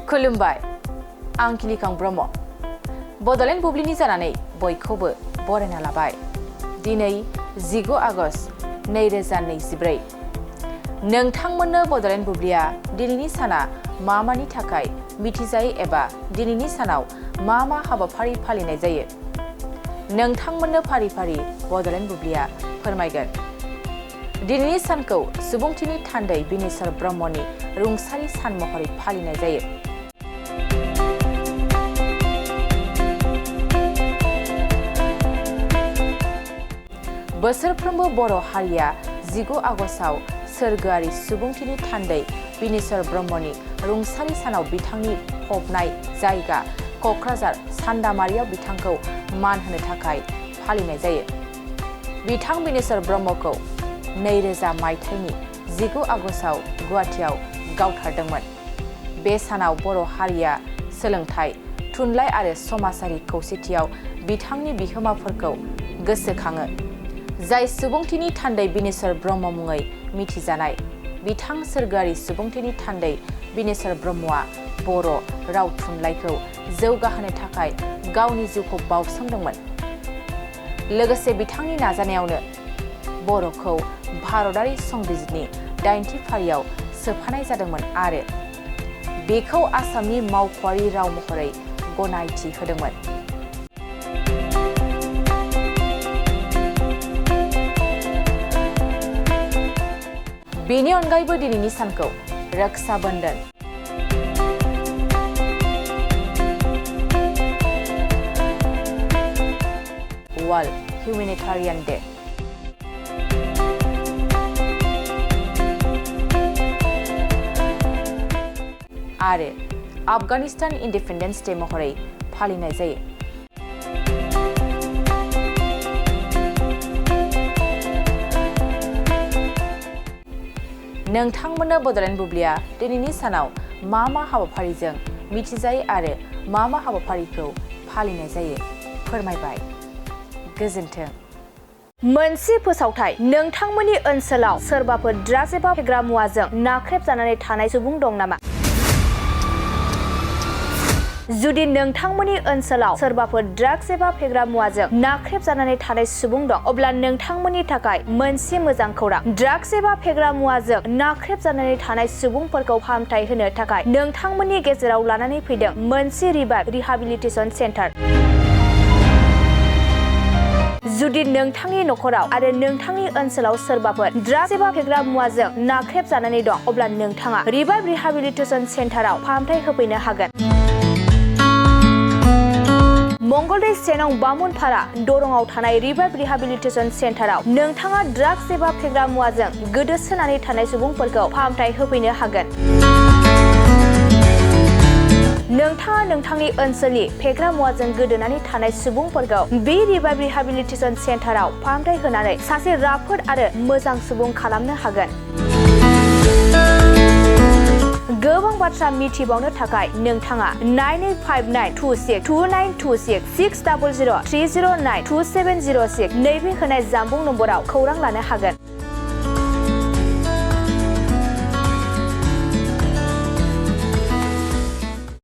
खुलुमबाय आं किलिकां ब्रह्म बड'लेण्ड बुब्लिनि जानानै बयखौबो बरायना लाबाय दिनै 19 आगस्ट 2024 नोंथांमोननो बड'लेण्ड बुब्लिया दिनैनि साना मानि थाखाय मिथिजायो एबा दिनैनि सानाव मा हाबाफारि फालिनाय जायो नोंथांमोननो फारि फारि बड'लेण्ड बुब्लिया फोरमायगोन दिनैनि सानखौ सुबुंथिनि थान्दै बिनेश्वर ब्रह्मनि रुंसारि सान महरै फालिनाय जायो बोसोरफ्रोमबो बर' हारिया 19 आगस्टआव सोरगोआरि सुबुंथिनि थान्दै बिनेश्वर ब्रह्मनि रुंसारि सानाव बिथांनि फबनाय जायगा क'क्राझार सान्दामारियाव बिथांखौ मान होनो थाखाय फालिनाय जायो बिथां बिनेश्वर ब्रह्मखौ 2000 मायथाइनि 19 आगस्टआव गुवाहाटीआव गावथारदोंमोन बे सानाव बर' हारिया सोलोंथाइ थुनलाइ आरो समाजारि खौसेथियाव बिथांनि बिहोमाफोरखौ गोसोखाङो जाय सुबुंथिनि थान्दै बिनेश्वर ब्रह्म मुङै मिथिजानाय बिथां सोरगोआरि सुबुंथिनि थान्दै बिनेश्वर ब्रह्मआ बर' राव थुनलाइखौ जौगाहोनो थाखाय गावनि जिउखौ बावसोमदोंमोन लोगोसे बिथांनि नाजानायावनो बर'खौ भारतारि संबिजितनि 8थि फारियाव सोफानाय जादोंमोन आरो बेखौ आसामनि मावख'आरि राव महरै गनायथि होदोंमोन बेनि अनगायैबो दिनैनि सानखौ रक्षा बंधन वर्ल्ड ह्यूमेनिटेरियन डे आरो आफगानिस्तान इन्डिपेन्डेन्स डे महरै फालिनाय जायो नोंथांमोननो बड'लेण्ड बुब्लिया दिनैनि सानाव मा हाबाफारिजों मिथिजायो आरो मा हाबाफारिखौ फालिनाय जायो फोरमायबाय गोजोन्थों मोनसे फोसावथाय नोंथांमोननि ओनसोलाव सोरबाफोर ड्राग्स एबा फेग्रा मुवाजों नाख्रेबजानानै थानाय सुबुं दं नामा जुदि नोंथांमोननि ओनसोलाव सोरबाफोर ड्राग्स एबा फेग्रा मुवाजों नाख्रेबजानानै थानाय सुबुं दं अब्ला नोंथांमोननि थाखाय मोनसे मोजां खौरां ड्राग्स एबा फेग्रा मुवाजों नाख्रेबजानानै थानाय सुबुंफोरखौ फाहामथाय होनो थाखाय नोंथांमोननि गेजेराव लानानै फैदों मोनसे रिभाइभ रिहाबिलिटेसन सेन्टार जुदि नोंथांनि नखराव आरो नोंथांनि ओनसोलाव सोरबाफोर ड्राग्स एबा फेग्रा मुवाजों नाख्रेबजानानै दं अब्ला नोंथाङा रिभाइभ रिहाबिलिटेसन सेन्टाराव फाहामथाय होफैनो हागोन मंगलदै सेनं बामुनपारा दरंआव थानाय रिभाइभ रिहाबिलिटेसन सेन्टाराव नोंथाङा ड्राग्स एबा फेग्रा मुवाजों गोदोसोनानै थानाय सुबुंफोरखौ फाहामथाय होफैनो हागोन नोंथाङा नोंथांनि ओनसोलनि फेग्रा मुवाजों गोदोनानै थानाय सुबुंफोरखौ बे रिभाइभ रिहाबिलिटेसन सेन्टाराव फाहामथाय होनानै सासे राफोद आरो मोजां सुबुं खालामनो हागोन गोबां बाथ्रा मिथिबावनो थाखाय नोंथाङा 9859262926 60030927006 नैबे होनाय जानबुं नम्बराव खौरां लानो हागोन